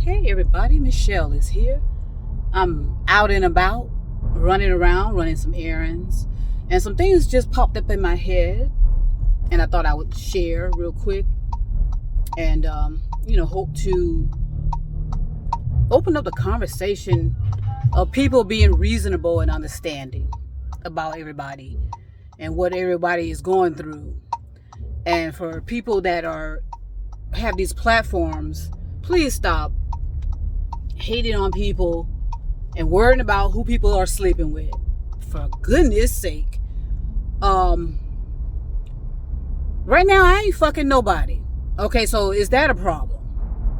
Hey everybody, Michelle is here. I'm out and about, running around, running some errands, and some things just popped up in my head, and I thought I would share real quick, and hope to open up the conversation of people being reasonable and understanding about everybody and what everybody is going through, and for people that have these platforms, please stop hating on people and worrying about who people are sleeping with. For goodness sake. Right now I ain't fucking nobody. Okay, so is that a problem?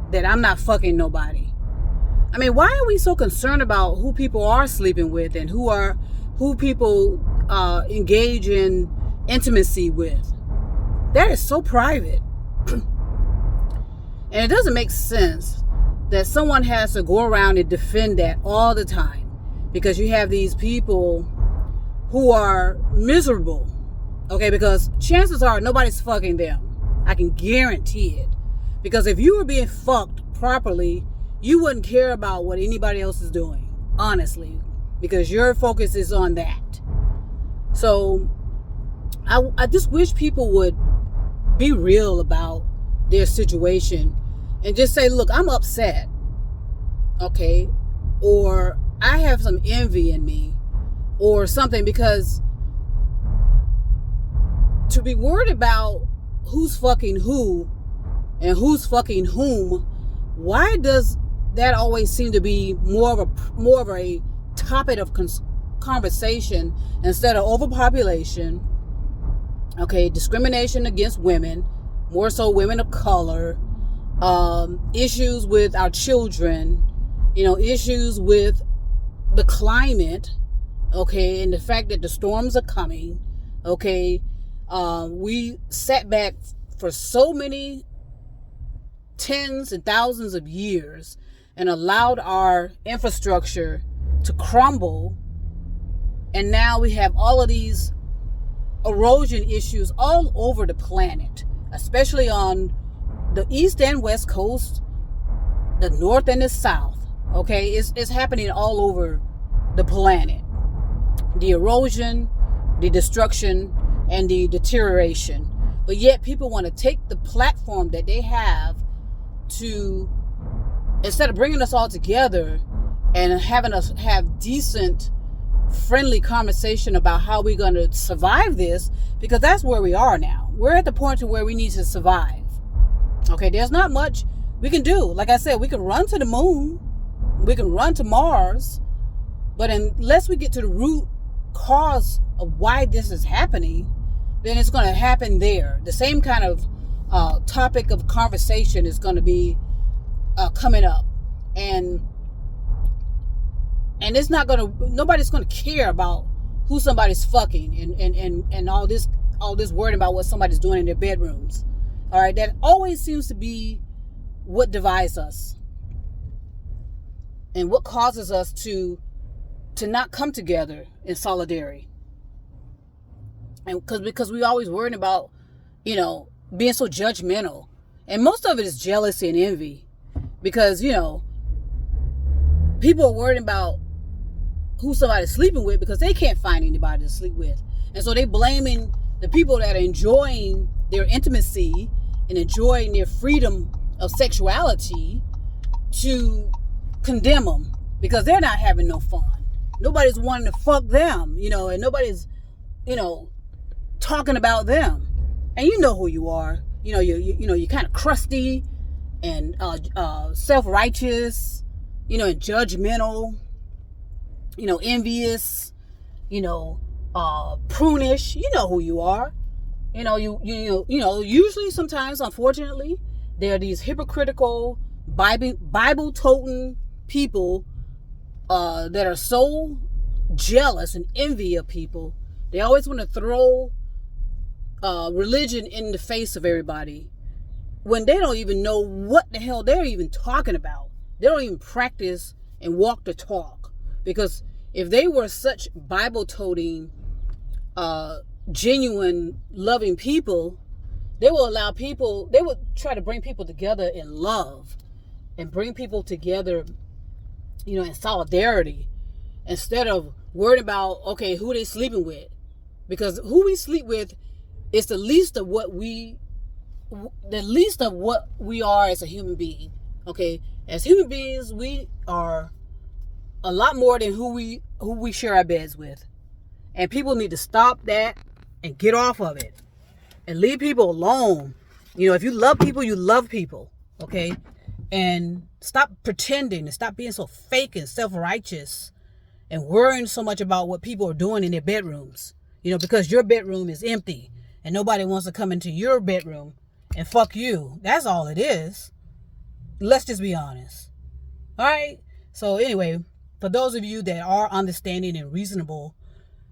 That I'm not fucking nobody? I mean, why are we so concerned about who people are sleeping with and who people engage in intimacy with? That is so private. And it doesn't make sense that someone has to go around and defend that all the time, because you have these people who are miserable, okay, because chances are nobody's fucking them. I can guarantee it, because if you were being fucked properly, you wouldn't care about what anybody else is doing, honestly, because your focus is on that. So I just wish people would be real about their situation and just say, look, I'm upset, okay, or I have some envy in me or something, because to be worried about who's fucking who and who's fucking whom, why does that always seem to be more of a topic of conversation instead of overpopulation, okay, discrimination against women, more so women of color, issues with our children, issues with the climate, okay, and the fact that the storms are coming, okay. We sat back for so many tens and thousands of years and allowed our infrastructure to crumble, and now we have all of these erosion issues all over the planet, especially on the east and west coast, the north and the south, okay. It's happening all over the planet. The erosion, the destruction, and the deterioration. But yet people want to take the platform that they have to, instead of bringing us all together and having us have decent, friendly conversation about how we're going to survive this, because that's where we are now. We're at the point to where we need to survive. Okay, there's not much we can do. Like I said, we can run to the moon, we can run to Mars, but unless we get to the root cause of why this is happening, then it's going to happen there. The same kind of topic of conversation is going to be coming up, and it's not going to, nobody's going to care about who somebody's fucking and all this worrying about what somebody's doing in their bedrooms. All right, that always seems to be what divides us and what causes us to not come together in solidarity. And because we always worrying about, being so judgmental, and most of it is jealousy and envy, because people are worried about who somebody's sleeping with because they can't find anybody to sleep with, and so they blaming the people that are enjoying their intimacy and enjoying their freedom of sexuality to condemn them because they're not having no fun. Nobody's wanting to fuck them, and nobody's, talking about them. And you know who you are. You're kind of crusty and self-righteous, and judgmental, envious, prunish. You know who you are. Usually, sometimes, unfortunately, there are these hypocritical, Bible-toting people that are so jealous and envy of people. They always want to throw religion in the face of everybody when they don't even know what the hell they're even talking about. They don't even practice and walk the talk, because if they were such Bible-toting, genuine, loving people, they would try to bring people together in love and bring people together, in solidarity, instead of worrying about, okay, who they sleeping with. Because who we sleep with is the least of what we are as a human being. Okay? As human beings, we are a lot more than who we share our beds with. And people need to stop that and get off of it. And leave people alone. If you love people, you love people. Okay? And stop pretending and stop being so fake and self-righteous and worrying so much about what people are doing in their bedrooms. Because your bedroom is empty and nobody wants to come into your bedroom and fuck you. That's all it is. Let's just be honest. All right? So anyway, for those of you that are understanding and reasonable,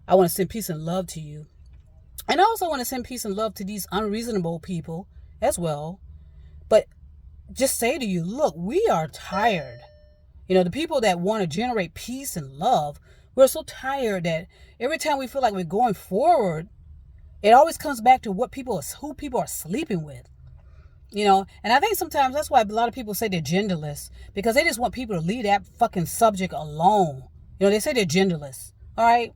I want to send peace and love to you. And I also want to send peace and love to these unreasonable people as well. But just say to you, look, we are tired. The people that want to generate peace and love, we're so tired that every time we feel like we're going forward, it always comes back to who people are sleeping with. And I think sometimes that's why a lot of people say they're genderless, because they just want people to leave that fucking subject alone. They say they're genderless. All right.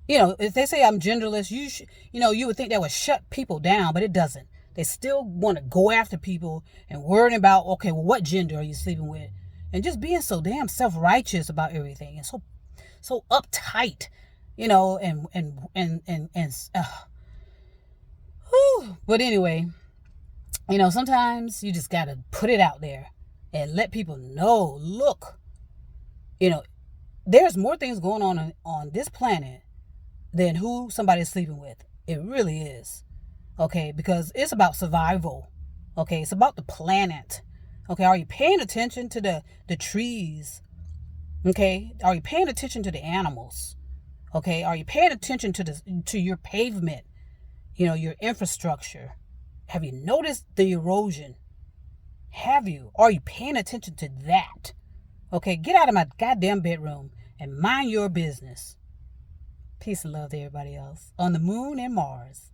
If they say I'm genderless, you would think that would shut people down, but it doesn't. They still want to go after people and worrying about, okay, well, what gender are you sleeping with? And just being so damn self-righteous about everything and so uptight, But anyway, sometimes you just got to put it out there and let people know, look, there's more things going on this planet than who somebody's sleeping with. It really is. Okay, because it's about survival. Okay, it's about the planet. Okay, are you paying attention to the trees? Okay, are you paying attention to the animals? Okay, are you paying attention to your pavement? Your infrastructure. Have you noticed the erosion? Have you? Are you paying attention to that? Okay, get out of my goddamn bedroom and mind your business. Peace and love to everybody else on the moon and Mars.